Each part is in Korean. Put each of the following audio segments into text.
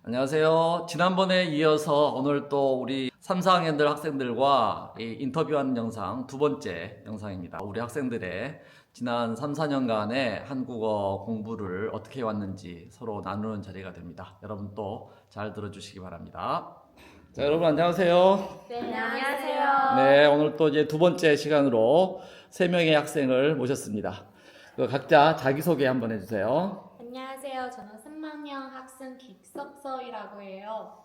안녕하세요. 지난번에 이어서 오늘 또 우리 3, 4학년들 학생들과 이 인터뷰하는 영상 두 번째 영상입니다. 우리 학생들의 지난 3, 4년간의 한국어 공부를 어떻게 해왔는지 서로 나누는 자리가 됩니다. 여러분 또 잘 들어주시기 바랍니다. 자, 여러분 안녕하세요. 네, 안녕하세요. 네, 오늘 또 이제 두 번째 시간으로 세 명의 학생을 모셨습니다. 각자 자기소개 한번 해주세요. 안녕하세요. 저는 3학년 학생 김석서이라고 해요.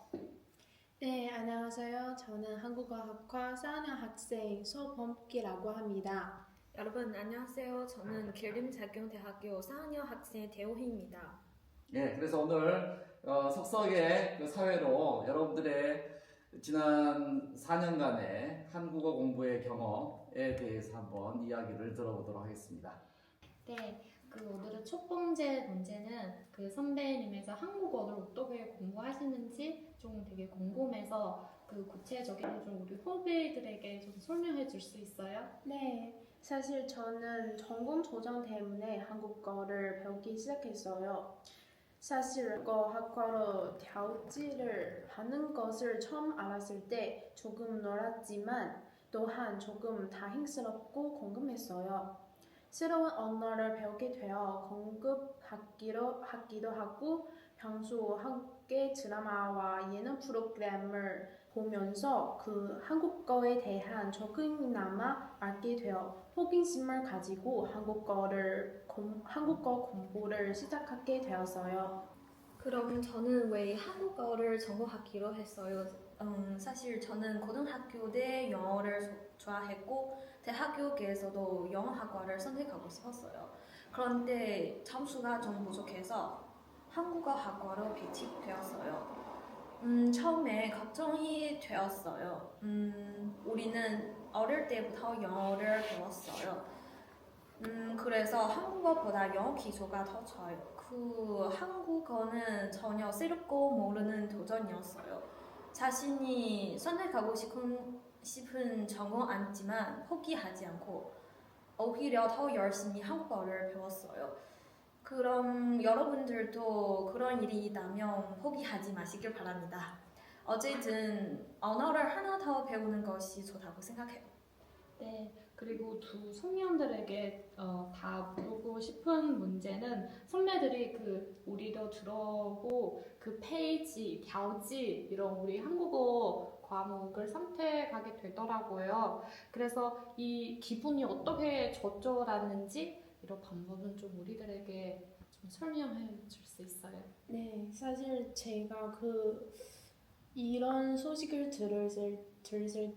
네, 안녕하세요. 저는 한국어학과 4학년 학생 소범기라고 합니다. 여러분 안녕하세요. 저는 계림자경대학교 4학년 학생 대호희입니다. 예, 그래서 오늘 석석의 그 사회로 여러분들의 지난 4년간의 한국어 공부의 경험에 대해서 한번 이야기를 들어보도록 하겠습니다. 네, 오늘의 첫 번째 문제는 선배님에서 한국어를 어떻게 공부하시는지 좀 되게 궁금해서 구체적인 좀 우리 후배들에게 좀 설명해 줄 수 있어요? 네, 사실 저는 전공 조정 때문에 한국어를 배우기 시작했어요. 사실 한국어학과로调剂를 하는 것을 처음 알았을 때 조금 놀랐지만 또한 조금 다행스럽고 궁금했어요. 새로운 언어를 배우게 되어 공급하기도 하고 평소 함께 드라마와 예능 프로그램을 보면서 한국어에 대한 조금이나마 알게 되어 호기심을 가지고 한국어 공부를 시작하게 되었어요. 그럼 저는 왜 한국어를 전공하기로 했어요? 사실 저는 고등학교 때 영어를 좋아했고 대학교에서도 영어학과를 선택하고 싶었어요. 그런데 점수가 좀 부족해서 한국어학과로 배치되었어요. 처음에 걱정이 되었어요. 우리는 어릴 때부터 영어를 배웠어요. 그래서 한국어보다 영어 기초가 더 좋아요. 한국어는 전혀 새롭고 모르는 도전이었어요. 자신이 선택하고 싶은 전공 아니지만 포기하지 않고 오히려 더 열심히 한국어를 배웠어요. 그럼 여러분들도 그런 일이 있다면 포기하지 마시길 바랍니다. 어쨌든 언어를 하나 더 배우는 것이 좋다고 생각해요. 네, 그리고 두 청년들에게 다 물어보고 싶은 문제는 선배들이 우리도 들어오고 페이지, 调剂 이런 우리 한국어 과목을 선택하게 되더라고요. 그래서 이 기분이 어떻게 저절하는지 이런 방법은 좀 우리들에게 좀 설명해 줄 수 있어요? 네, 사실 제가 이런 소식을 들었을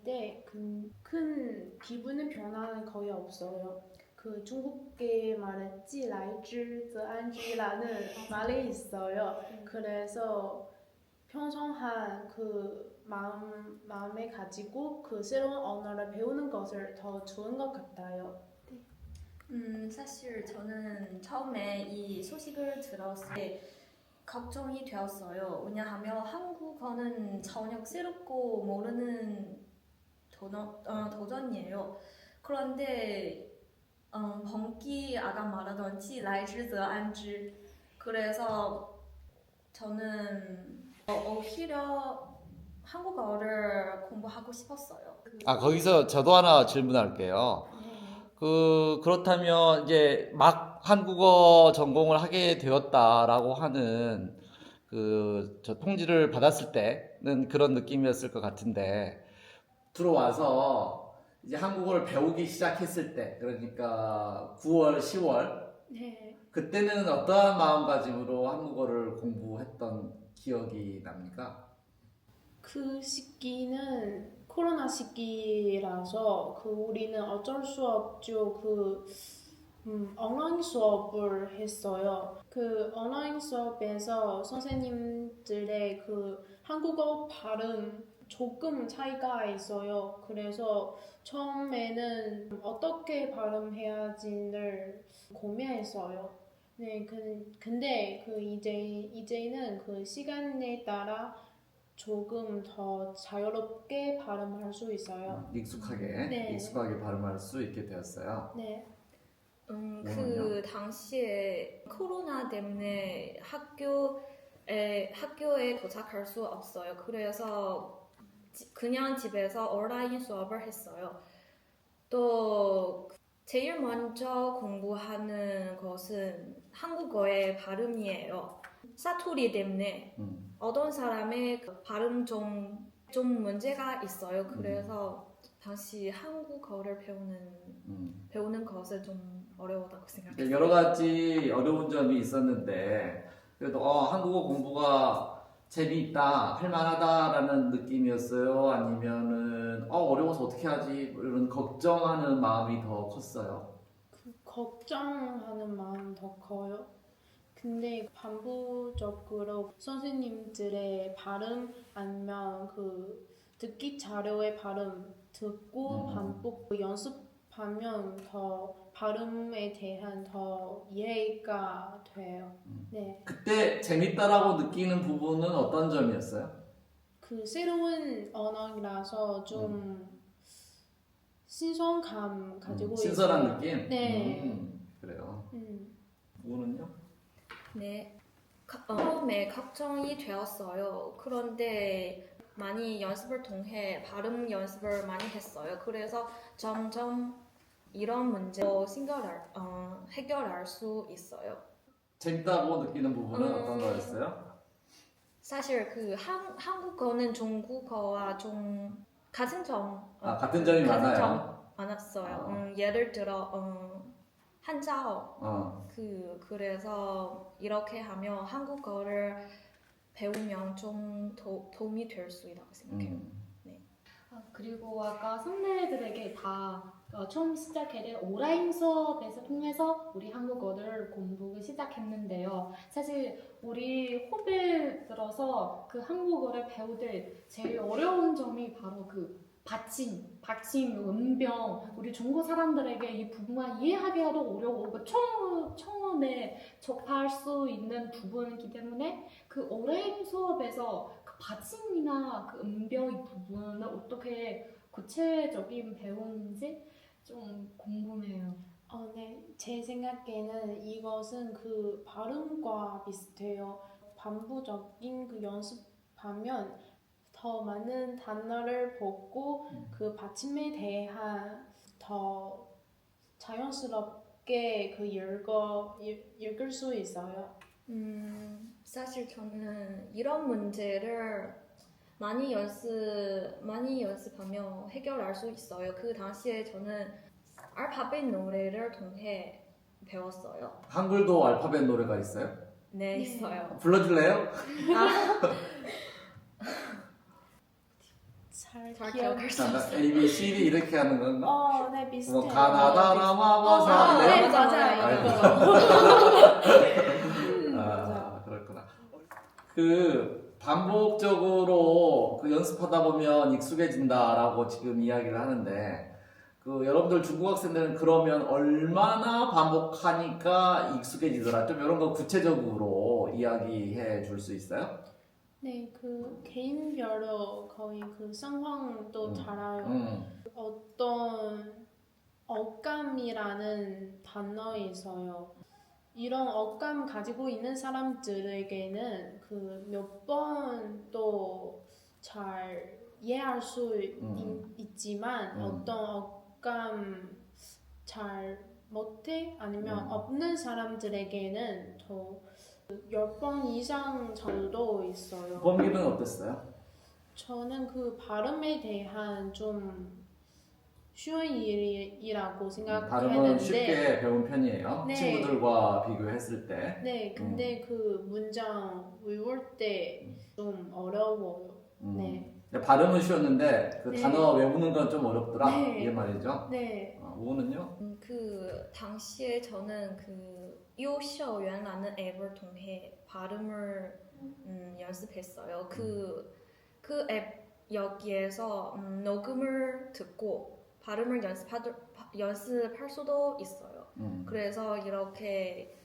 때 큰 기분의 변화는 거의 없어요. 중국계 말은 既来之则安之라는 말이 있어요. 그래서 평정한 마음에 가지고 새로운 언어를 배우는 것을 더 좋은 것 같아요. 사실 저는 처음에 이 소식을 들었을 때 걱정이 되었어요. 왜냐하면 한국어는 전혀 새롭고 모르는 도전이에요. 그런데 범기 아가 말하던 既来之则安之 그래서 저는 오히려 한국어를 공부하고 싶었어요. 거기서 저도 하나 질문할게요. 그렇다면 이제 막 한국어 전공을 하게 되었다라고 하는 저 통지를 받았을 때는 그런 느낌이었을 것 같은데 들어와서 이제 한국어를 배우기 시작했을 때 그러니까 9월, 10월 네. 그때는 어떠한 마음가짐으로 한국어를 공부했던 기억이 납니까? 그 시기는 코로나 시기라서 우리는 어쩔 수 없죠. 온라인 수업을 했어요. 온라인 수업에서 선생님들의 한국어 발음 조금 차이가 있어요. 그래서 처음에는 어떻게 발음해야지를 고민했어요. 네, 근데 이제는 시간에 따라 조금 더 자유롭게 발음할 수 있어요. 네. 익숙하게 발음할 수 있게 되었어요. 네. 그 당시에 코로나 때문에 학교 학교에 도착할 수 없어요. 그래서 그냥 집에서 온라인 수업을 했어요. 또 제일 먼저 공부하는 것은 한국어의 발음이에요. 사투리 때문에 어떤 사람의 그 발음 좀 문제가 있어요. 그래서 다시 한국어를 배우는 것은 좀 어려웠다고 생각해요. 여러 가지 어려운 점이 있었는데 그래도 한국어 공부가 재미있다, 할만하다라는 느낌이었어요? 아니면은 어려워서 어떻게 하지? 뭐 이런 걱정하는 마음이 더 컸어요? 걱정하는 마음 더 커요. 근데 반복적으로 선생님들의 발음 아니면 그 듣기 자료의 발음 듣고 반복 연습하면 더 발음에 대한 더 이해가 돼요. 네. 그때 재밌다라고 느끼는 부분은 어떤 점이었어요? 그 새로운 언어라서 좀 신선감 가지고 신선한 있어요. 느낌? 네. 그래요. 우는요? 네, 처음에 걱정이 되었어요. 그런데 많이 연습을 통해 발음 연습을 많이 했어요. 그래서 점점 이런 문제도 해결할 수 있어요. 재밌다고 느끼는 부분은 어떤 거였어요? 사실 그 한국어는 중국어와 좀 같은 같은 점이 많아요. 점 많았어요. 예를 들어 한자어 그래서 이렇게 하면 한국어를 배우면 좀 도움이 될 수 있다고 생각해요. 그리고 아까 선배들에게 다 처음 시작해야 온라인 수업에서 통해서 우리 한국어를 공부 시작했는데요. 사실 우리 후배들어서 그 한국어를 배울 때 제일 어려운 점이 바로 그 받침, 음병, 우리 중국 사람들에게 이 부분만 이해하기도 어려워. 처음에 접할 수 있는 부분이기 때문에 그 온라인 수업에서 그 받침이나 그 음병 이 부분을 어떻게 구체적인 배우는지 좀 궁금해요. 네. 제 생각에는 이것은 그 발음과 비슷해요. 반복적인 그 연습하면 더 많은 단어를 보고 그 받침에 대한 더 자연스럽게 그 읽을 수 있어요. 사실 저는 이런 문제를 많이 연습하며 해결할 수 있어요. 그 당시에 저는 알파벳 노래를 통해 배웠어요. 한글도 알파벳 노래가 있어요? 네, 있어요. 불러줄래요? 잘 잘 기억. 기억할 수 없어요. A, B, C, D 이렇게 하는 건가? 네, 비슷해요. 뭐 가나다라 마마사 네, 이래요? 맞아요. 아, 그렇구나. 그 반복적으로 그 연습하다 보면 익숙해진다라고 지금 이야기를 하는데 그 여러분들 중국 학생들은 그러면 얼마나 반복하니까 익숙해지더라? 좀 이런 거 구체적으로 이야기해 줄 수 있어요? 네, 그 개인별로 거의 그 상황도 달라요. 어떤 어감이라는 단어 있어요. 이런 어감 가지고 있는 사람들에게는 그 몇 번 또 잘 이해할 수 있지만 어떤 어감 잘 못해 아니면 없는 사람들에게는 더 10번 이상 정도 있어요. 범기는 어땠어요? 저는 그 발음에 대한 좀 쉬운 일이라고 생각했는데 발음은 쉽게 배운 편이에요. 네. 친구들과 비교했을 때. 네, 근데 그 문장 외울 때 좀 어려워요. 네. 발음은 쉬웠는데 그 네. 단어 외우는 건 좀 어렵더라. 네. 이게 말이죠. 네. 우는요? 그 당시에 저는 그 요셔연라는 앱을 통해 발음을 연습했어요. 그 앱 여기에서 녹음을 듣고 발음을 연습할 수도 있어요. 그래서 이렇게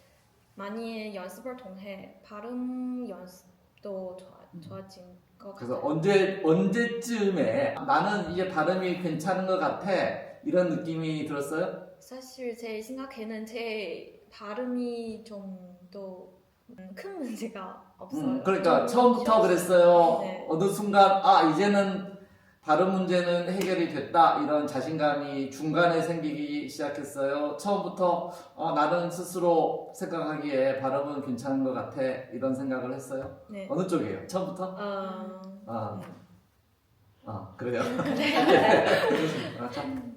많이 연습을 통해 발음 연습도 좋아진 것 그래서 같아요. 언제쯤에 나는 이제 발음이 괜찮은 것 같아 이런 느낌이 들었어요? 사실 제 생각에는 제 발음이 좀 더 큰 문제가 없어요. 그러니까 처음부터 그랬어요. 네. 어느 순간 이제는 발음 문제는 해결이 됐다 이런 자신감이 중간에 생기기 시작했어요. 처음부터 나는 스스로 생각하기에 발음은 괜찮은 것 같아 이런 생각을 했어요. 네. 어느 쪽이에요? 처음부터? 그래요. 참.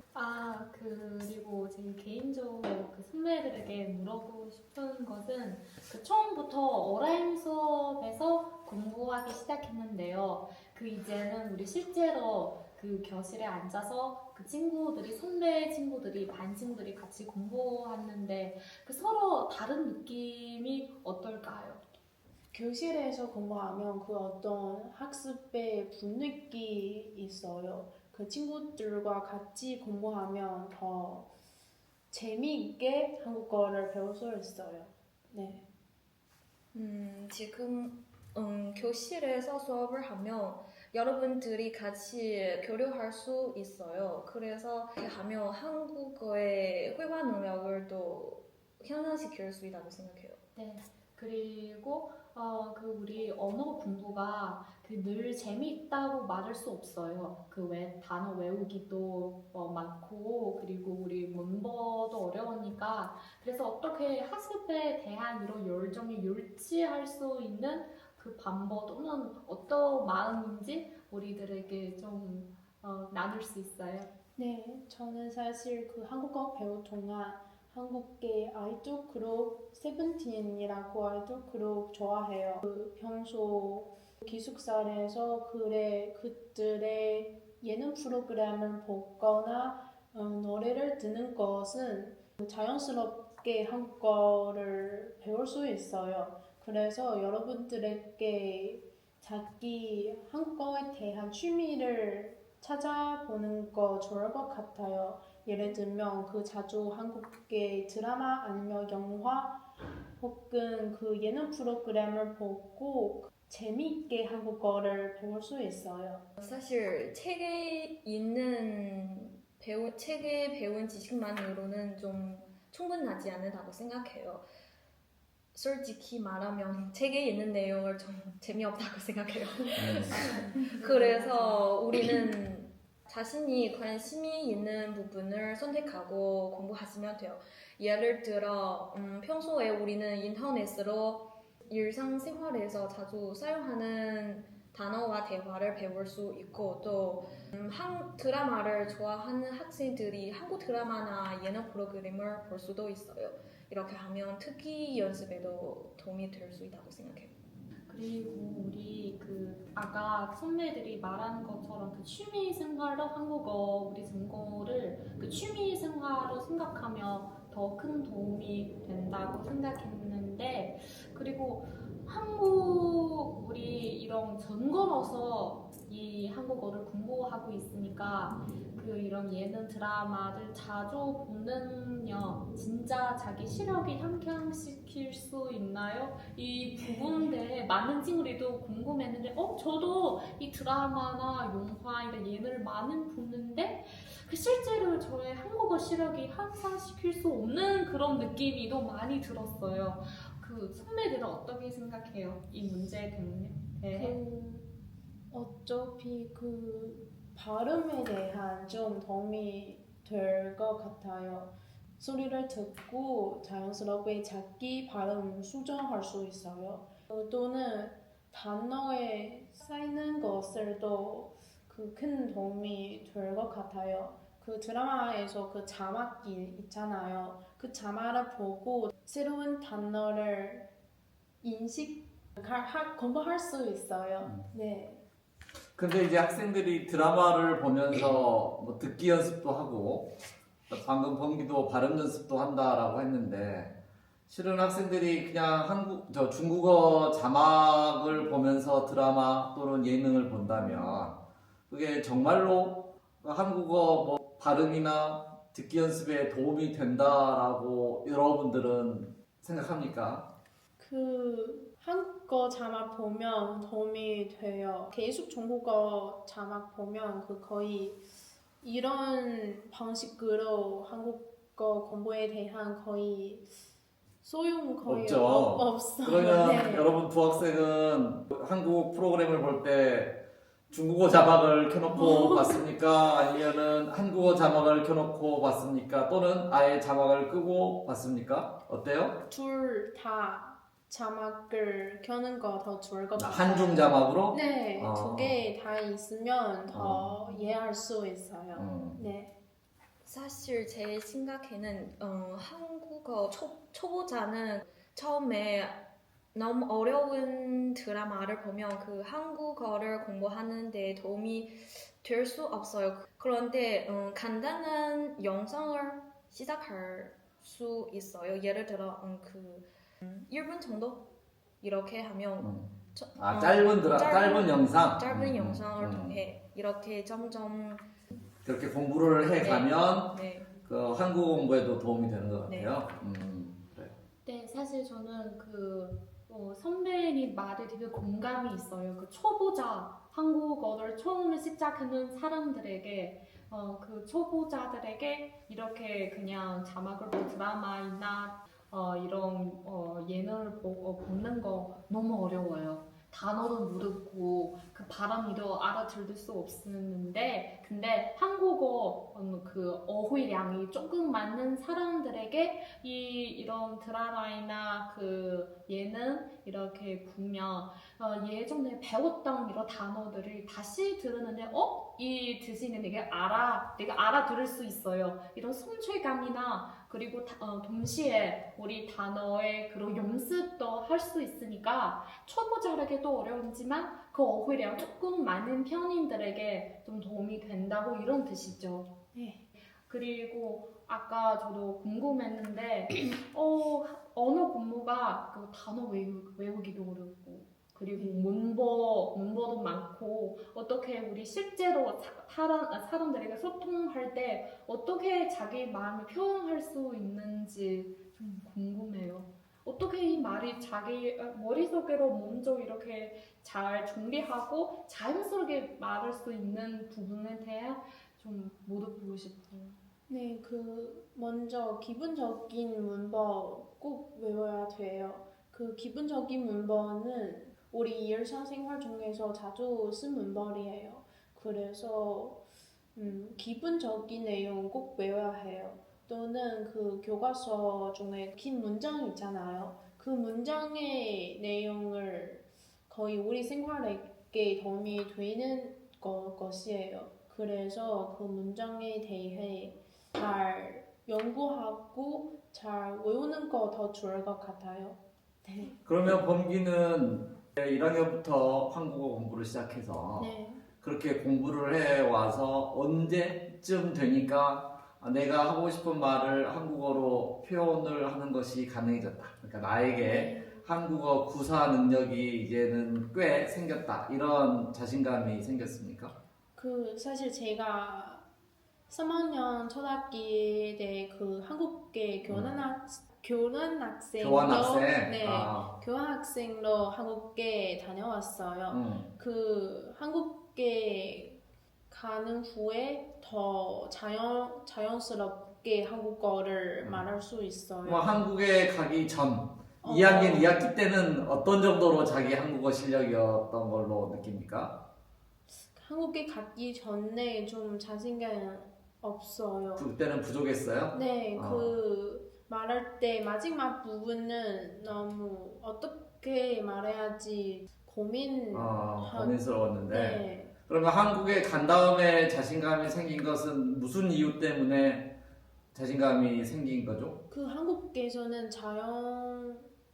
그리고 제 개인적으로 그 선배들에게 물어보고 싶은 것은 그 처음부터 어라임 수업에서 공부하기 시작했는데요. 그 이제는 우리 실제로 그 교실에 앉아서 그 친구들이 선배 친구들이 반 친구들이 같이 공부하는데 그 서로 다른 느낌이 어떨까요? 교실에서 공부하면 그 어떤 학습의 분위기 있어요. 그 친구들과 같이 공부하면 더 재미있게 한국어를 배울 수 있어요. 네. 지금 교실에서 수업을 하면 여러분들이 같이 교류할 수 있어요. 그래서 이렇게 하면 한국어의 회화 능력을 또 향상시킬 수 있다고 생각해요. 네. 그리고 그 우리 언어 공부가 그 늘 재미있다고 말할 수 없어요. 그 단어 외우기도 많고 그리고 우리 문법도 어려우니까 그래서 어떻게 학습에 대한 이런 열정이 유지할 수 있는 그 방법 또는 어떤 마음인지 우리들에게 좀 나눌 수 있어요. 네, 저는 사실 그 한국어 배울 동안 한국의 아이돌 그룹 세븐틴이라고 아이돌 그룹 좋아해요. 그 평소 기숙사에서 그들의 예능 프로그램을 보거나 노래를 듣는 것은 자연스럽게 한국어를 배울 수 있어요. 그래서 여러분들에게 자기 한국어에 대한 취미를 찾아보는 거 좋을 것 같아요. 예를 들면 그 자주 한국의 드라마 아니면 영화 혹은 그 예능 프로그램을 보고 재미있게 한국어를 배울 수 있어요. 사실 책에 배운 지식만으로는 좀 충분하지 않다고 생각해요. 솔직히 말하면 책에 있는 내용을 좀 재미없다고 생각해요. 그래서 우리는 자신이 관심이 있는 부분을 선택하고 공부하시면 돼요. 예를 들어 평소에 우리는 인터넷으로 일상생활에서 자주 사용하는 단어와 대화를 배울 수 있고 또 드라마를 좋아하는 학생들이 한국 드라마나 예능 프로그램을 볼 수도 있어요. 이렇게 하면 특기 연습에도 도움이 될 수 있다고 생각해요. 그리고 우리 그 아까 선배들이 말하는 것처럼 그 취미 생활로 한국어 우리 전공을 그 취미 생활로 생각하면 더 큰 도움이 된다고 생각했는데 그리고 우리 이런 전공으로서 이 한국어를 공부하고 있으니까 그 이런 예능 드라마를 자주 보면요 진짜 자기 실력이 향상시킬 수 있나요? 이 부분에 많은 친구들도 궁금했는데 저도 이 드라마나 영화 이런 예능을 많이 보는데 그 실제로 저의 한국어 실력이 향상시킬 수 없는 그런 느낌이 또 많이 들었어요. 그 선배들은 어떻게 생각해요? 이 문제 때문에? 어차피 그 발음에 대한 좀 도움이 될 것 같아요. 소리를 듣고 자연스럽게 자기 발음 수정할 수 있어요. 또는 단어에 쌓이는 것을 또 그 큰 도움이 될 것 같아요. 그 드라마에서 그 자막이 있잖아요. 그 자막을 보고 새로운 단어를 공부할 수 있어요. 네. 근데 이제 학생들이 드라마를 보면서 뭐 듣기 연습도 하고 방금 범기도 발음 연습도 한다라고 했는데 실은 학생들이 그냥 중국어 자막을 보면서 드라마 또는 예능을 본다면 그게 정말로 한국어 뭐 발음이나 듣기 연습에 도움이 된다라고 여러분들은 생각합니까? 그 한국어 자막 보면 도움이 돼요. 계속 중국어 자막 보면 그 거의 이런 방식으로 한국어 공부에 대한 거의 소용 거의 없죠. 없어요. 그러면 네. 여러분 두 학생은 한국 프로그램을 볼 때 중국어 자막을 켜놓고 봤습니까? 아니면은 한국어 자막을 켜놓고 봤습니까? 또는 아예 자막을 끄고 봤습니까? 어때요? 둘 다 자막을 켜는 거 더 좋을 것 같아요. 한중 자막으로? 네, 어. 두 개 다 있으면 더 이해할 수 있어요. 네. 사실 제 생각에는 한국어 초보자는 처음에 너무 어려운 드라마를 보면 그 한국어를 공부하는데 도움이 될 수 없어요. 그런데 간단한 영상을 시작할 수 있어요. 예를 들어 1분 정도 이렇게 하면 짧은 영상? 짧은 영상을 통해 이렇게 점점 그렇게 공부를 해가면 네. 그 한국어 공부에도 도움이 되는 것 네. 같아요. 그래요. 네, 사실 저는 선배님 말에 되게 공감이 있어요. 그 초보자 한국어를 처음 시작하는 사람들에게 그 초보자들에게 이렇게 그냥 자막을 보고 드라마나 이런 예능을 보는 거 너무 어려워요. 단어도 모르고 그 발음이도 알아들을 수 없었는데 근데 한국어 그 어휘량이 조금 맞는 사람들에게 이런 드라마나 그 예능 이렇게 보면 예전에 배웠던 이런 단어들을 다시 들으는데 이 뜻이는 내가 알아들을 수 있어요. 이런 성취감이나 그리고 동시에 우리 단어의 그런 연습도 할 수 있으니까 초보자에게도 어려우지만 그 어휘량 조금 많은 편인들에게 좀 도움이 된다고 이런 뜻이죠. 네. 그리고 아까 저도 궁금했는데 언어 공부가 그 단어 외우기도 어렵고 그리고 문법도 많고 어떻게 우리 실제로 사람들에게 소통할 때 어떻게 자기 마음을 표현할 수 있는지 좀 궁금해요. 어떻게 이 말이 자기 머릿속으로 먼저 이렇게 잘 정리하고 자연스럽게 말할 수 있는 부분에 대해 좀 물어보고 싶어요. 네, 먼저 기본적인 문법 꼭 외워야 돼요. 그 기본적인 문법은 우리 일상생활 중에서 자주 쓴 문법이에요. 그래서 기본적인 내용 꼭 외워야 해요. 또는 그 교과서 중에 긴 문장 있잖아요. 그 문장의 내용을 거의 우리 생활에 도움이 되는 것이에요. 그래서 그 문장에 대해 잘 연구하고 잘 외우는 거 더 좋을 것 같아요. 네. 그러면 범기는 1학년부터 한국어 공부를 시작해서 네. 그렇게 공부를 해와서 언제쯤 되니까 내가 하고 싶은 말을 한국어로 표현을 하는 것이 가능해졌다. 그러니까 나에게 한국어 구사 능력이 이제는 꽤 생겼다. 이런 자신감이 생겼습니까? 사실 제가 3학년 초등학기 때 그 한국계 교환학생으로 교환학생? 네, 교환학생으로 한국계 다녀왔어요. 그 한국계 가는 후에 더 자연스럽게 한국어를 말할 수 있어요. 한국에 가기 전 2학년 2학기 때는 어떤 정도로 자기 한국어 실력이었던 걸로 느낍니까? 한국에 가기 전에 좀 자신감 없어요. 그때는 부족했어요? 네, 말할 때 마지막 부분은 너무 어떻게 말해야지 고민스러웠는데. 네. 그러면 한국에 간 다음에 자신감이 생긴 것은 무슨 이유 때문에 자신감이 생긴 거죠? 그 한국에서는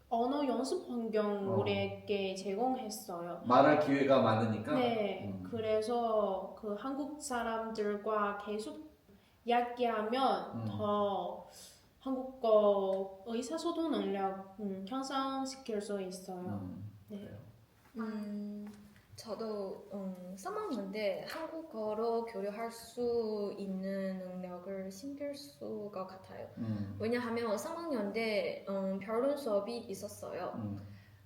언어 연습 환경 우리에게 제공했어요. 말할 기회가 많으니까? 네, 그래서 그 한국 사람들과 계속 이야기하면 더 한국어 의사소통 능력 향상시킬 수 있어요. 네. 저도 3학년 때 한국어로 교류할 수 있는 능력을 생길 수가 같아요. 왜냐하면 3학년 때 별론 수업이 있었어요.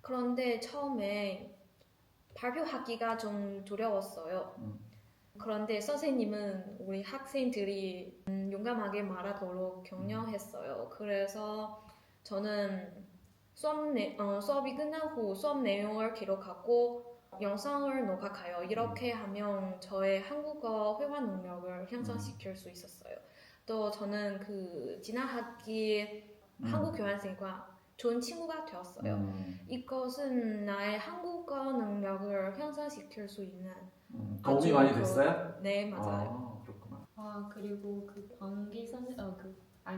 그런데 처음에 발표하기가 좀 두려웠어요. 그런데 선생님은 우리 학생들이 용감하게 말하도록 격려했어요. 그래서 저는 수업이 끝나고 수업 내용을 기록하고 영상을 녹화해요. 이렇게 하면 저의 한국어 회화 능력을 향상시킬 수 있었어요. 또 저는 그 지난 학기 한국 교환생과 좋은 친구가 되었어요. 이것은 나의 한국어 능력을 향상시킬 수 있는 도움이 아주 많이 됐어요? 네, 맞아요. 아, 그렇구나. 아, 그리고 그 광기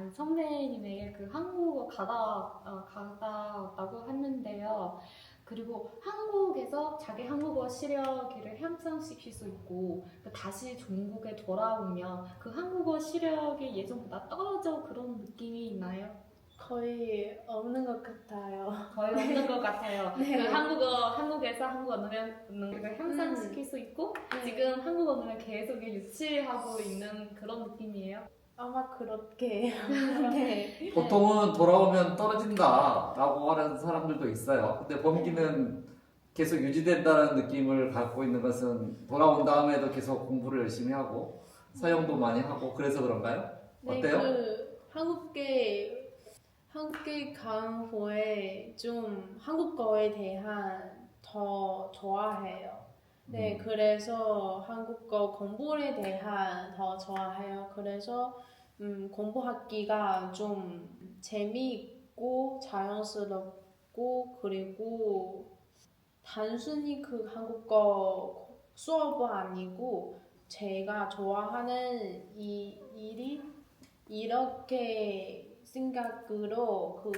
선배님에게 그 한국어 갔다 왔다고 했는데요. 그리고 한국에서 자기 한국어 실력을 향상시킬 수 있고 그 다시 중국에 돌아오면 그 한국어 실력이 예전보다 떨어져 그런 느낌이 있나요? 거의 없는 것 같아요. 거의 없는 것 같아요. 네. 그 한국에서 한국어 능력을 향상시킬 수 있고 네. 지금 한국어 능력 계속 유치하고 있는 그런 느낌이에요. 아마 그렇게 네. 보통은 돌아오면 떨어진다라고 하는 사람들도 있어요. 근데 범기는 계속 유지된다는 느낌을 갖고 있는 것은 돌아온 다음에도 계속 공부를 열심히 하고 사용도 많이 하고 그래서 그런가요? 네, 어때요? 그 한국에 간 후에 좀 한국어에 대한 더 좋아해요. 네, 그래서 한국어 공부에 대한 더 좋아해요. 그래서 공부하기가 좀 재미있고 자연스럽고 그리고 단순히 그 한국어 수업은 아니고 제가 좋아하는 이 일이 이렇게 생각으로 그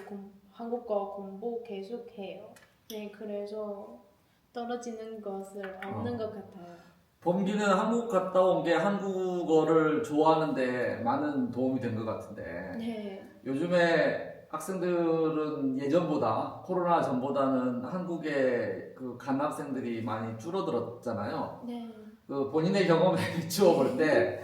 한국어 공부 계속해요. 네, 그래서 떨어지는 것을 없는 것 같아요. 범기는 한국 갔다 온 게 한국어를 좋아하는데 많은 도움이 된 것 같은데 네, 요즘에 학생들은 예전보다 코로나 전보다는 한국에 그 간 학생들이 많이 줄어들었잖아요. 네. 그 본인의 경험에 비추어 볼 때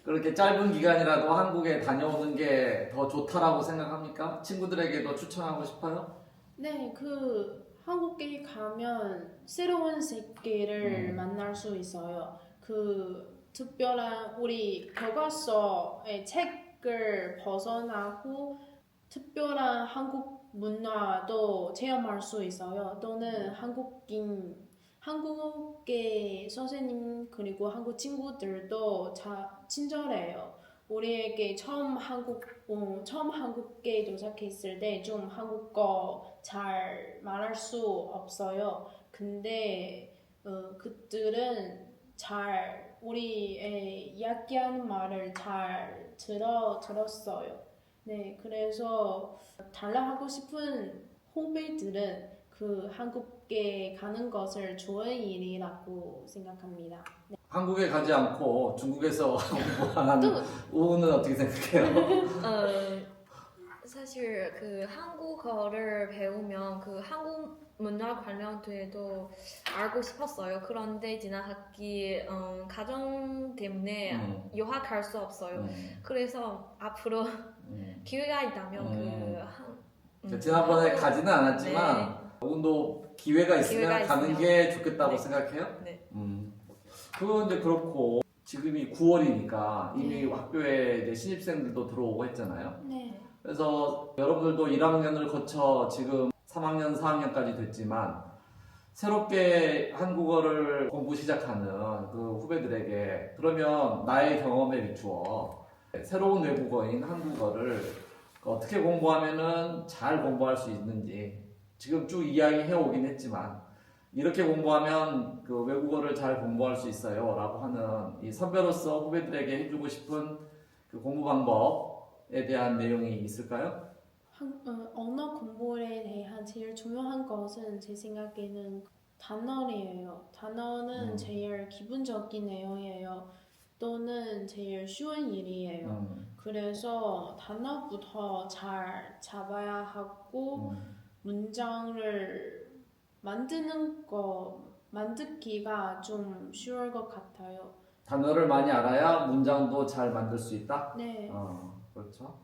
그렇게 짧은 기간이라도 한국에 다녀오는 게 더 좋다라고 생각합니까? 친구들에게도 추천하고 싶어요? 네, 그 한국에 가면 새로운 세계를 만날 수 있어요. 그 특별한 우리 교과서의 책을 벗어나고 특별한 한국 문화도 체험할 수 있어요. 또는 한국의 선생님 그리고 한국 친구들도 친절해요. 우리에게 처음 한국에 도착했을 때 좀 한국어 잘 말할 수 없어요. 근데 그들은 잘 우리의 이야기하는 말을 잘 들었어요. 네, 그래서 달라하고 싶은 후배들은 그 한국에 가는 것을 좋은 일이라고 생각합니다. 한국에 가지 않고 중국에서 공부하는 우는 어떻게 생각해요? 사실 그 한국어를 배우면 그 한국 문화 관련돼도 알고 싶었어요. 그런데 지난 학기 가정 때문에 유학할 수 없어요. 그래서 앞으로 기회가 있다면 지난번에 가지는 않았지만 네. 우도 기회가 있으면 기회가 가는 있으면. 게 좋겠다고 네. 생각해요? 네. 그건 이제 그렇고 지금이 9월이니까 이미 학교에 이제 신입생들도 들어오고 했잖아요. 네. 그래서 여러분들도 1학년을 거쳐 지금 3학년, 4학년까지 됐지만 새롭게 한국어를 공부 시작하는 그 후배들에게 그러면 나의 경험에 비추어 새로운 외국어인 한국어를 어떻게 공부하면은 잘 공부할 수 있는지 지금 쭉 이야기해 오긴 했지만 이렇게 공부하면 그 외국어를 잘 공부할 수 있어요 라고 하는 이 선배로서 후배들에게 해주고 싶은 그 공부 방법에 대한 내용이 있을까요? 언어 공부에 대한 제일 중요한 것은 제 생각에는 단어이에요. 단어는 제일 기본적인 내용이에요. 또는 제일 쉬운 일이에요. 그래서 단어부터 잘 잡아야 하고 문장을 만들기가 좀 쉬울 것 같아요. 단어를 많이 알아야 문장도 잘 만들 수 있다? 네. 그렇죠.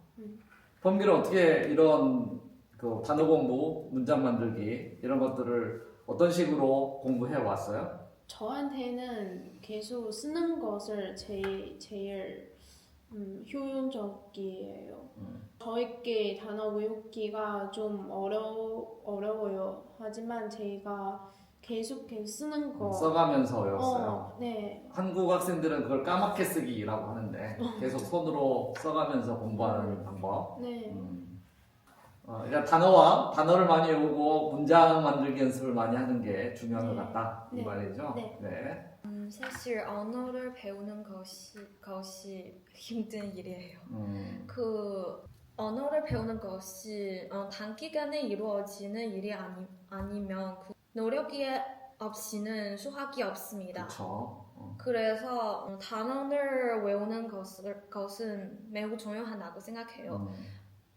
범기는 어떻게 이런 그 단어 공부, 문장 만들기 이런 것들을 어떤 식으로 공부해 왔어요? 저한테는 계속 쓰는 것을 제일 효율적이에요. 저에게 단어 외우기가 좀 어려워요. 하지만 제가 계속 쓰는 거 써가면서 외웠어요. 네. 한국 학생들은 그걸 까맣게 쓰기라고 하는데 계속 손으로 써가면서 공부하는 방법. 네. 그러니까 단어를 많이 외우고 문장 만들기 연습을 많이 하는 게 중요한 것 같다 이 네. 말이죠. 네. 사실 언어를 배우는 것이 힘든 일이에요. 그 언어를 배우는 것이 단기간에 이루어지는 일이 아니면 그 노력이 없이는 수학이 없습니다. 그렇죠. 그래서 단어를 외우는 것은 매우 중요하다고 생각해요.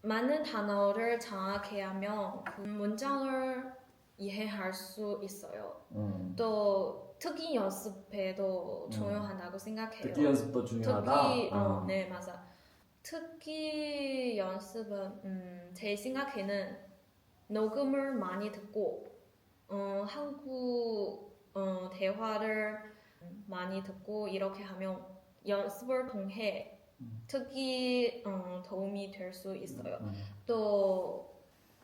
많은 단어를 장악해야 하면 그 문장을 이해할 수 있어요. 또 특기 연습에도 중요하다고 생각해요. 듣기 연습도 중요하다. 네 맞아. 특기 연습은 제 생각에는 녹음을 많이 듣고 한국 대화를 많이 듣고 이렇게 하면 연습을 통해 특히 도움이 될 수 있어요. 또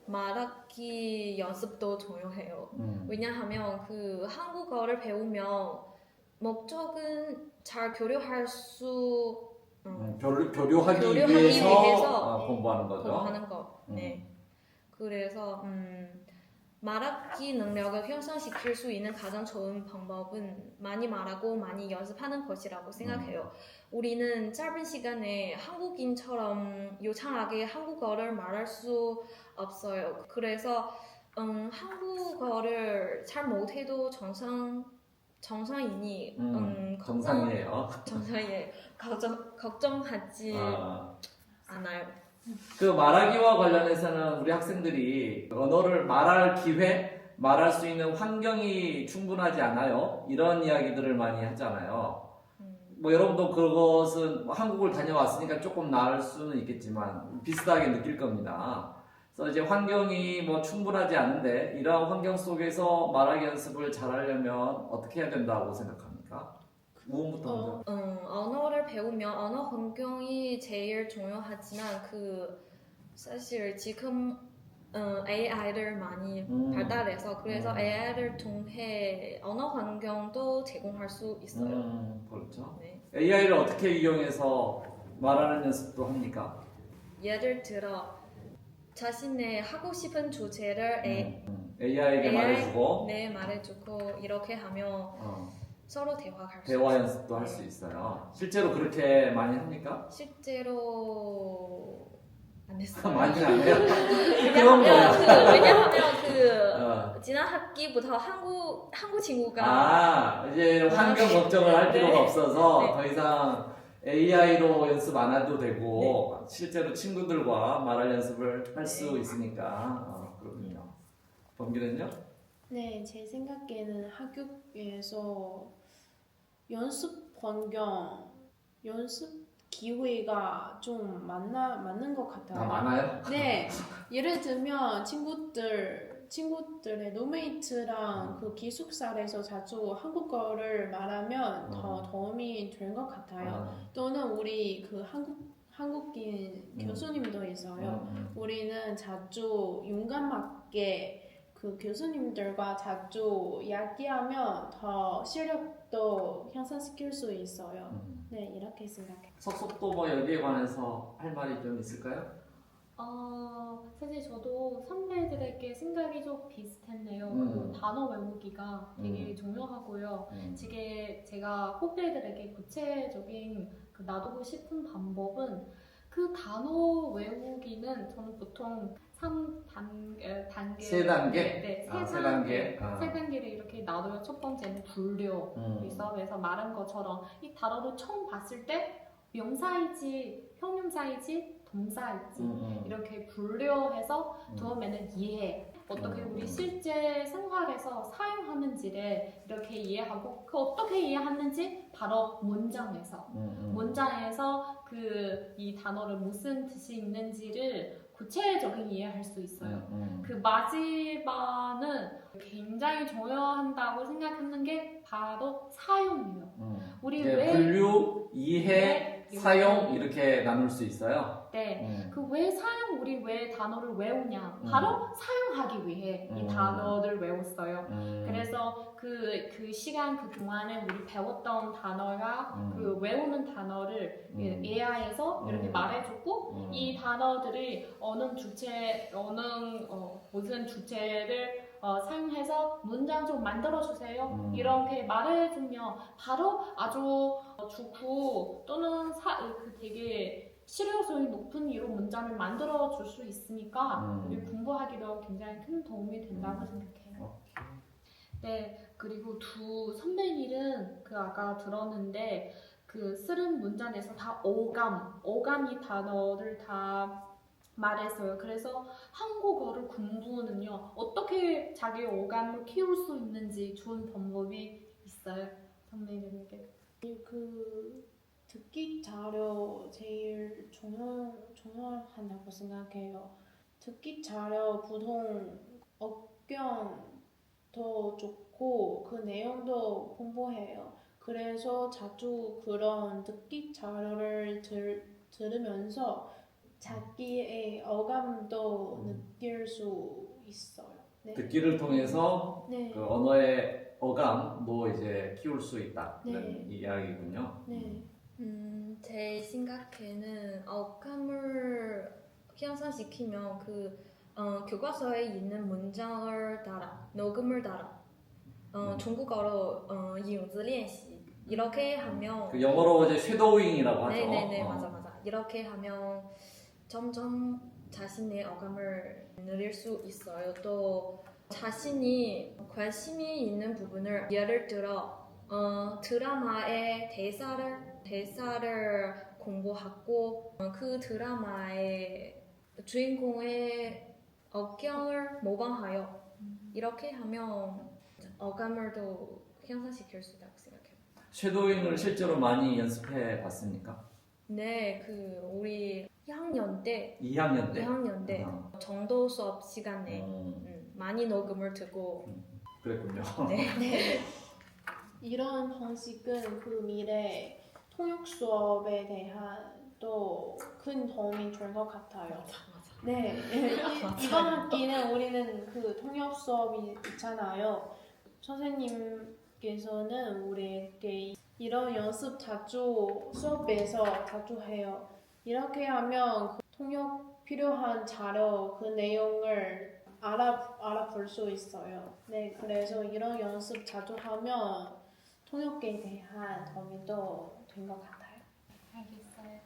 말하기 연습도 중요해요. 왜냐하면 그 한국어를 배우면 목적은 잘 교류할 수 교류하기 위해서 위해서 공부하는 거죠. 공부하는 거. 네. 그래서 말하기 능력을 향상시킬 수 있는 가장 좋은 방법은 많이 말하고 많이 연습하는 것이라고 생각해요. 우리는 짧은 시간에 한국인처럼 유창하게 한국어를 말할 수 없어요. 그래서 한국어를 잘 못해도 정상이니 정상이에요. 걱정하지 않아요. 그 말하기와 관련해서는 우리 학생들이 언어를 말할 기회, 말할 수 있는 환경이 충분하지 않아요. 이런 이야기들을 많이 하잖아요. 뭐 여러분도 그것은 한국을 다녀왔으니까 조금 나을 수는 있겠지만 비슷하게 느낄 겁니다. 그래서 이제 환경이 뭐 충분하지 않은데 이러한 환경 속에서 말하기 연습을 잘하려면 어떻게 해야 된다고 생각합니까? 우원부터 먼저. 언어를 배우면 언어 환경이 제일 중요하지만 사실 지금 AI를 많이 발달해서 그래서 AI를 통해 언어 환경도 제공할 수 있어요. 그렇죠. 네. AI를 어떻게 이용해서 말하는 연습도 합니까? 예를 들어 자신의 하고 싶은 주제를 AI에게 말해주고 네 말해주고 이렇게 하면 서로 대화 연습도 할 수 있어요. 실제로 그렇게 많이 합니까? 실제로 안 했어요. 많이 안 해요. 그런 거야. 왜냐하면 지난 학기부터 한국 친구가 이제 환경 걱정을 할 필요가 없어서 네. 더 이상 AI로 연습 안 해도 되고 실제로 친구들과 말할 연습을 할 수 있으니까 그렇군요. 범규는요? 네, 제 생각에는 학교에서 연습 환경, 연습 기회가 좀 맞는 것 같아요. 많아요? 네, 예를 들면 친구들의 룸메이트랑 그 기숙사에서 자주 한국어를 말하면 더 도움이 될 것 같아요. 또는 우리 그 한국인 교수님도 있어요. 우리는 자주 용감하게 그 교수님들과 자주 이야기하면 더 실력도 향상시킬 수 있어요. 네, 이렇게 생각해요. 석석도 뭐 여기에 관해서 할 말이 좀 있을까요? 사실 저도 선배들에게 생각이 좀 비슷했네요. 그 단어 외우기가 되게 중요하고요. 제가 후배들에게 구체적인 그 놔두고 싶은 방법은 그 단어 외우기는 저는 보통 3단계 세 단계? 네, 세 단계. 세 단계를 이렇게 놔둬요. 첫 번째는 분류. 이 수업에서 말한 것처럼 이 단어를 처음 봤을 때 명사이지, 형용사이지, 동사이지 이렇게 분류해서 처음에는 이해. 어떻게 우리 실제 생활에서 사용하는지를 이렇게 이해하고 그 어떻게 이해하는지 바로 문장에서 이 단어를 무슨 뜻이 있는지를 구체적인 이해할 수 있어요. 그 마지막은 굉장히 중요한다고 생각하는 게 바로 사용이에요. 우리 왜 분류, 이해, 사용 이렇게 나눌 수 있어요. 네. 그 왜 사용 우리 왜 단어를 외우냐? 바로 사용하기 위해 이 단어를 외웠어요. 그래서 그 시간 그 동안에 우리 배웠던 단어가 그 외우는 단어를 AI에서 이렇게 말해주고 이 단어들이 무슨 주체를 사용해서 문장 좀 만들어주세요. 이렇게 말해주면 바로 아주 좋고 또는 되게 실효성이 높은 이런 문장을 만들어줄 수 있으니까 우리 공부하기도 굉장히 큰 도움이 된다고 생각해요. 네, 그리고 두 선배님은 그 아까 들었는데 그 쓰는 문장에서 다 오감이 단어를 다 말했어요. 그래서 한국어를 공부는요 어떻게 자기 오감을 키울 수 있는지 좋은 방법이 있어요, 선배님에게. 그 듣기 자료 제일 중요하다고 생각해요. 듣기 자료 보통 억양 더 좋고 그 내용도 풍부해요. 그래서 자주 그런 듣기 자료를 들으면서 자기의 어감도 느낄 수 있어요. 네. 듣기를 통해서 네. 그 언어의 어감도 이제 키울 수 있다는 네. 이야기군요. 네. 제 생각에는 어감을 향상시키면 교과서에 있는 문장을 따라 녹음을 따라 중국어로 影子练习 이렇게 하면 그 영어로 이제 쉐도잉이라고 하죠. 네네네 맞아 이렇게 하면 점점 자신의 어감을 늘릴 수 있어요. 또 자신이 관심이 있는 부분을 예를 들어 드라마의 대사를 공부하고 그 드라마의 주인공의 억양을 모방하여 이렇게 하면 어감을 더 향상시킬 수 있다고 생각해요. 쉐도잉을 실제로 많이 연습해 봤습니까? 네, 우리 2학년 때 2학년 때? 2학년 때 정도 수업 시간에 많이 녹음을 듣고 그랬군요. 네. 이런 방식은 그 미래 통역 수업에 대한 또 큰 도움이 될 것 같아요. 네, 이번 학기는 우리는 그 통역 수업이 있잖아요. 선생님께서는 우리에게 이런 연습 수업에서 자주 해요. 이렇게 하면 그 통역 필요한 자료 그 내용을 알아볼 수 있어요. 네, 그래서 이런 연습 자주 하면 통역에 대한 도움이 더 된 것 같아요. 알겠어요.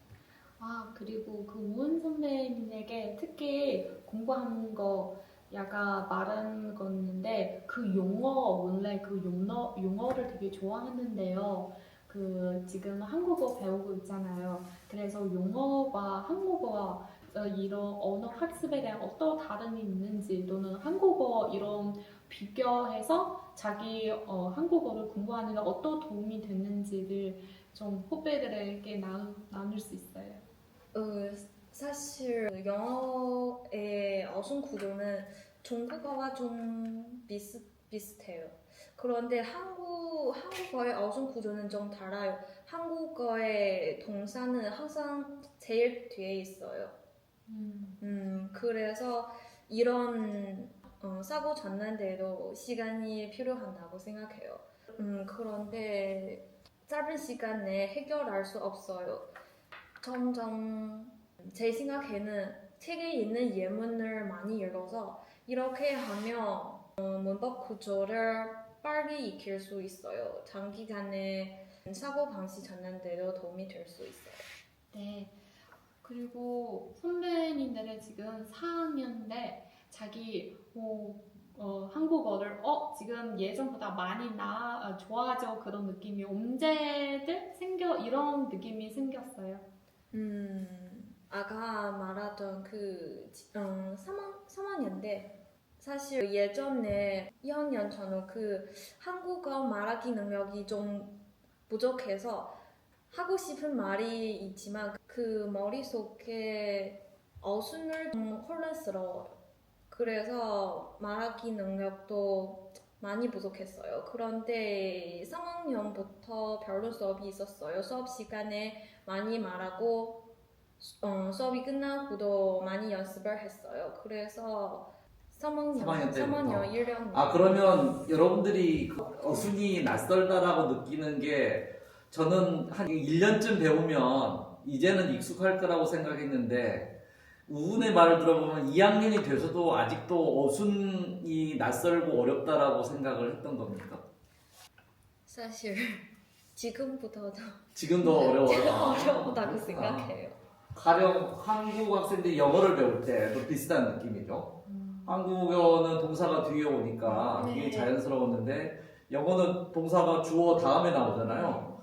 그리고 그 우은 선배님에게 특히 공부하는 거 약간 말한 거였는데 그 원래 그 용어를 되게 좋아하는데요. 그 지금 한국어 배우고 있잖아요. 그래서 용어와 한국어와 이런 언어 학습에 대한 어떤 다름이 있는지 또는 한국어 이런 비교해서 자기 한국어를 공부하는 데 어떤 도움이 됐는지를 좀 후배들에게 나눌 수 있어요. 사실 영어의 어순 구조는 중국어와 좀 비슷해요. 그런데 한국어의 어순 구조는 좀 달라요. 한국어의 동사는 항상 제일 뒤에 있어요. 그래서 이런 사고 전환대도 시간이 필요하다고 생각해요. 그런데 짧은 시간 내에 해결할 수 없어요. 점점 제 생각에는 책에 있는 예문을 많이 읽어서 이렇게 하면 문법 구조를 빨리 익힐 수 있어요. 장기간의 사고방식 전환대도 도움이 될 수 있어요. 네. 그리고 선배님들은 지금 4학년인데 자기 한국어를 지금 예전보다 많이 좋아져 그런 느낌이 언제들 이런 느낌이 생겼어요. 아까 말하던 3학년 때 사실 예전에 2학년 저는 한국어 말하기 능력이 좀 부족해서 하고 싶은 말이 있지만 그 머릿속에 어순을 좀 혼란스러워요. 그래서 말하기 능력도 많이 부족했어요. 그런데 3학년부터 별로 수업이 있었어요. 수업 시간에 많이 말하고 수업이 끝나고도 많이 연습을 했어요. 그래서 3학년 때부터. 3학년 1년. 아, 그러면 여러분들이 그 어순이 낯설다라고 느끼는 게 저는 한 1년쯤 배우면 이제는 익숙할 거라고 생각했는데 우은의 말을 들어보면 2학년이 돼서도 아직도 어순이 낯설고 어렵다라고 생각을 했던 겁니까? 사실 지금부터도 지금도 어려워요. 어려우다고 생각해요. 가령 한국 학생들이 영어를 배울 때도 비슷한 느낌이죠. 한국어는 동사가 뒤에 오니까 네. 그게 자연스러웠는데 영어는 동사가 주어 다음에 나오잖아요.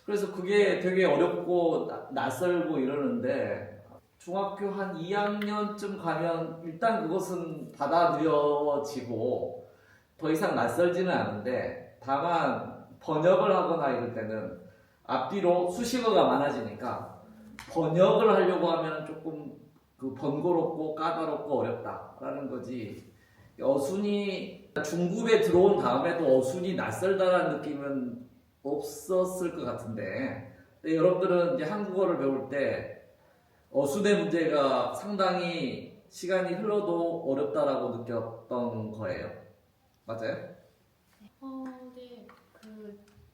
그래서 그게 되게 어렵고 낯설고 이러는데 중학교 한 2학년쯤 가면 일단 그것은 받아들여지고 더 이상 낯설지는 않은데 다만 번역을 하거나 이럴 때는 앞뒤로 수식어가 많아지니까 번역을 하려고 하면 조금 그 번거롭고 까다롭고 어렵다라는 거지. 어순이 중급에 들어온 다음에도 어순이 낯설다라는 느낌은 없었을 것 같은데 근데 여러분들은 이제 한국어를 배울 때 어순의 문제가 상당히 시간이 흘러도 어렵다라고 느꼈던 거예요. 맞아요? 네.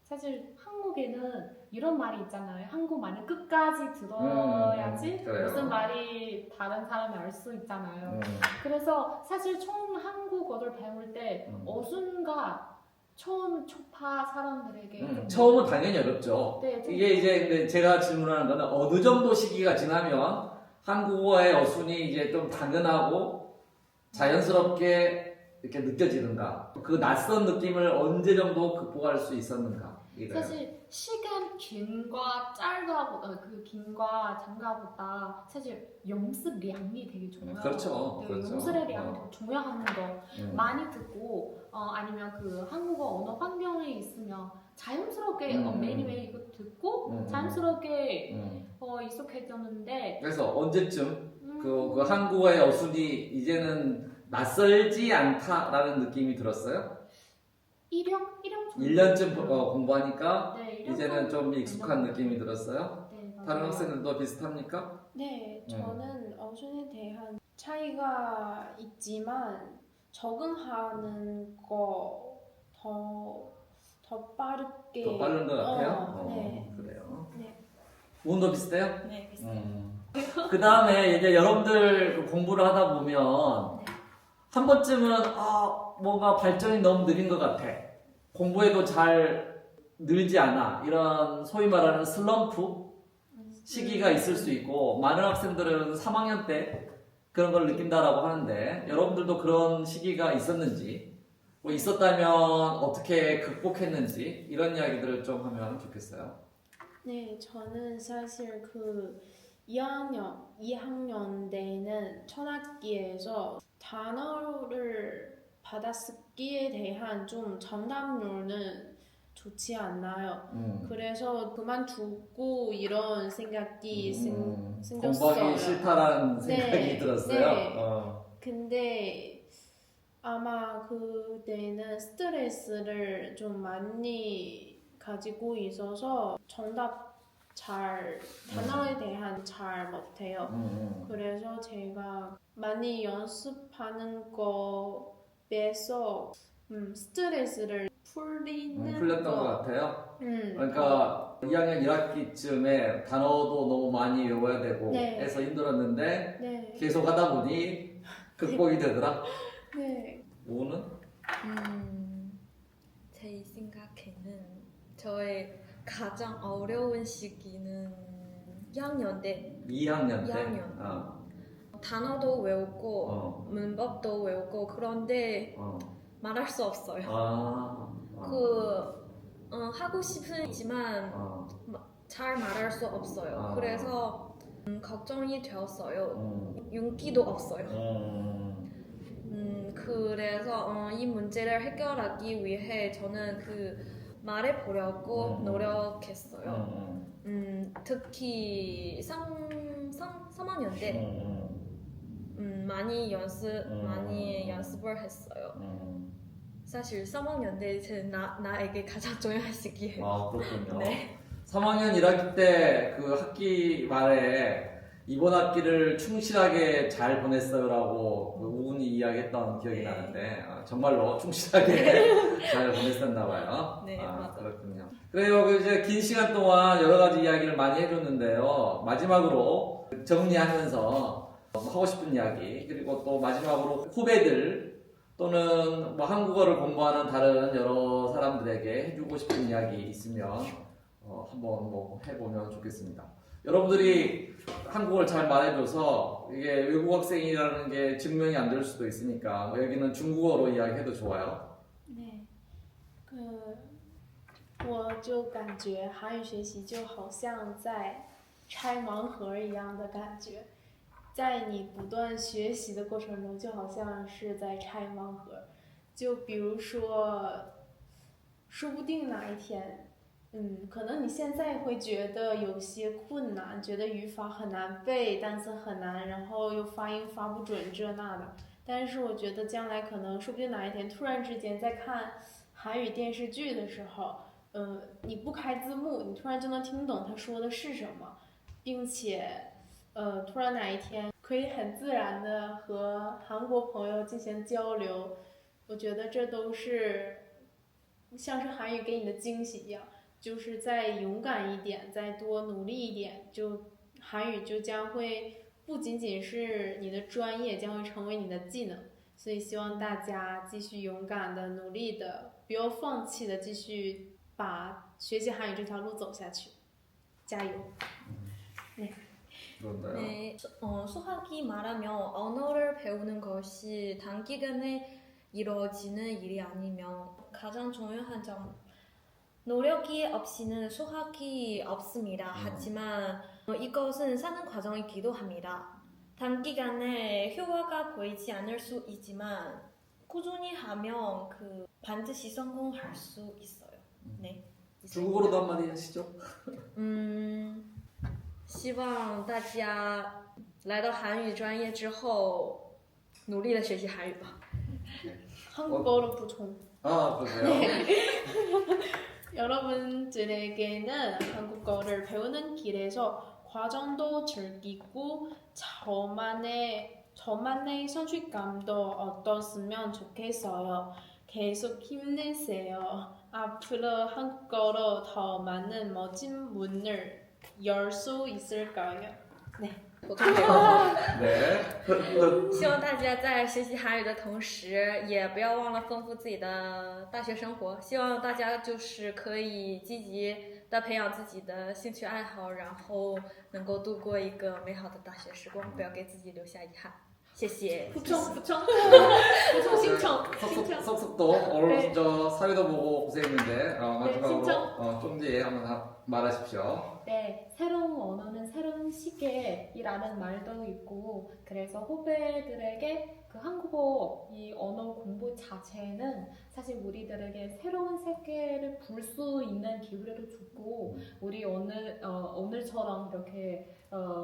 사실 한국에는 이런 말이 있잖아요. 한국말은 끝까지 들어야지 그래요. 무슨 말이 다른 사람이 알 수 있잖아요. 그래서 사실 처음 한국어를 배울 때 어순과 처음 초파 사람들에게 좀 처음은 당연히 어렵죠. 네, 좀 이게 이제 근데 제가 질문하는 거는 어느 정도 시기가 지나면 한국어의 어순이 이제 좀 당연하고 자연스럽게 이렇게 느껴지는가? 그 낯선 느낌을 언제 정도 극복할 수 있었는가? 이거예요. 사실 시간 긴과 짧다보다 그 긴과 장가보다 사실 연습량이 되게 중요해요. 그렇죠. 네, 그렇죠. 연습량이 되게 중요한 거 많이 듣고 아니면 그 한국어 언어 환경에 있으면 자연스럽게 매일매일 이거 듣고 자연스럽게 익숙해졌는데 그래서 언제쯤 그 한국어의 어순이 이제는 낯설지 않다라는 느낌이 들었어요? 1년 정도 1년쯤 공부하니까 네, 1년 이제는 좀 정도 익숙한 느낌이 들었어요? 네, 맞아요. 다른 학생들도 비슷합니까? 네, 저는 어순에 대한 차이가 있지만 적응하는 거 더 빠르게 더 빠른 것 같아요? 네. 그래요. 네. 우은도 비슷해요? 네, 비슷해요. 그 다음에 이제 여러분들 공부를 하다 보면 한 번쯤은 뭔가 발전이 너무 느린 것 같아. 공부에도 잘 늘지 않아. 이런 소위 말하는 슬럼프 시기가 있을 수 있고 많은 학생들은 3학년 때 그런 걸 느낀다라고 하는데 여러분들도 그런 시기가 있었는지 뭐 있었다면 어떻게 극복했는지 이런 이야기들을 좀 하면 좋겠어요. 네, 저는 사실 그 2학년 때는 첫 학기에서 단어를 받아쓰기에 대한 좀 정답률은 좋지 않나요? 그래서 그만두고 이런 생각이 생겼어요. 공부하기 싫다라는 생각이 네, 들었어요. 네. 근데 아마 그때는 스트레스를 좀 많이 가지고 있어서 단어에 대한 잘 못해요. 그래서 제가 많이 연습하는 거 빼서 스트레스를 풀렸던 것 같아요. 음, 그러니까 2학년 1학기쯤에 단어도 너무 많이 외워야 되고 네. 해서 힘들었는데 네. 계속 하다 보니 극복이 되더라. 네. 우는? 제 생각에는 저의 가장 어려운 시기는 2학년 때 2학년 때? 2학년. 단어도 외우고 문법도 외우고 그런데 말할 수 없어요. 하고 싶지만 잘 말할 수 없어요. 그래서 걱정이 되었어요. 용기도 없어요. 그래서 이 문제를 해결하기 위해 저는 말해보려고 노력했어요. 특히 3학년 때 많이 연습을 했어요. 사실 3학년 때는 나에게 가장 중요한 시기예요. 아, 그렇군요. 네. 3학년 1학기 때 그 학기 말에 이번 학기를 충실하게 잘 보냈어요라고 그 우군이 이야기했던 기억이 나는데 정말로 충실하게 잘 보냈었나 봐요. 네, 맞아요. 그렇군요. 그래요. 그 이제 긴 시간 동안 여러 가지 이야기를 많이 해줬는데요. 마지막으로 정리하면서 하고 싶은 이야기 그리고 또 마지막으로 후배들 또는 뭐 한국어를 공부하는 다른 여러 사람들에게 해주고 싶은 이야기 있으면 한번 뭐 해보면 좋겠습니다. 여러분들이 한국어를 잘 말해줘서 이게 외국 학생이라는 게 증명이 안 될 수도 있으니까 뭐 여기는 중국어로 이야기해도 좋아요. 对，我就感觉韩语学习就好像在拆盲盒一样的感觉，在你不断学习的过程中，就好像是在拆盲盒。就比如说，说不定哪一天，可能你现在会觉得有些困难，觉得语法很难背，单词很难，然后又发音发不准这那的。但是我觉得将来可能说不定哪一天突然之间在看韩语电视剧的时候，你不开字幕，你突然就能听懂他说的是什么，并且突然哪一天可以很自然的和韩国朋友进行交流，我觉得这都是像是韩语给你的惊喜一样，就是再勇敢一点，再多努力一点，就韩语就将会不仅仅是你的专业，将会成为你的技能。所以希望大家继续勇敢的、努力的，不要放弃的，继续把学习韩语这条路走下去，加油！ 그런가요? 네, 수학이 말하면 언어를 배우는 것이 단기간에 이루어지는 일이 아니면 가장 중요한 점 노력이 없이는 수학이 없습니다. 하지만 이것은 사는 과정이기도 합니다. 단기간에 효과가 보이지 않을 수 있지만 꾸준히 하면 반드시 성공할 수 있어요. 네. 중국어로도 한마디 하시죠. 希望大家来到韩语专业之后，努力的学习韩语吧。 한국어로 부총. 아, 그러세요? 여러분들에게는 한국어를 배우는 길에서 과정도 즐기고 저만의 성취감도 얻었으면 좋겠어요. 계속 힘내세요. 앞으로 한국어로 더 많은 멋진 문을 열 수 있을까요? 네. 我同意。 네. 希望大家在学习韩语的同时，也不要忘了丰富自己的大学生活。希望大家就是可以积极的培养自己的兴趣爱好，然后能够度过一个美好的大学时光，不要给自己留下遗憾。谢谢。 부총 신청. 쏙쏙도 오늘 저 사회도 보고 고생했는데 마지막으로 쫑지 한번 말하십시오. 네, 새로운 언어는 새로운 시계이라는 말도 있고 그래서 후배들에게 그 한국어 이 언어 공부 자체는 사실 우리들에게 새로운 세계를 볼 수 있는 기회도 주고 우리 오늘처럼 이렇게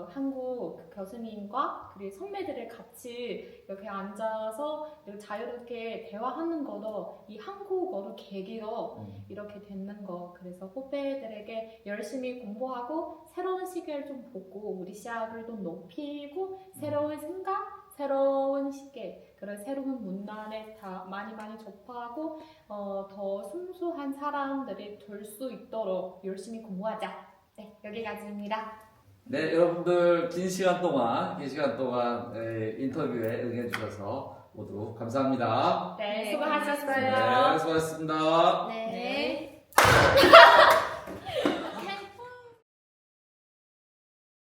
한국 교수님과 그리고 선배들을 같이 이렇게 앉아서 이렇게 자유롭게 대화하는 것도 이 한국어로 계기로 이렇게 되는 거. 그래서 후배들에게 열심히 공부하고 새로운 시계를 좀 보고 우리 시야를 좀 높이고 새로운 생각, 새로운 시계, 그런 새로운 문화에 다 많이 접하고 더 순수한 사람들이 될 수 있도록 열심히 공부하자. 네, 여기까지입니다. 네, 여러분들 긴 시간 동안 인터뷰에 응해주셔서 모두 감사합니다. 네, 네, 수고하셨어요. 네, 수고하셨습니다. 네. 네.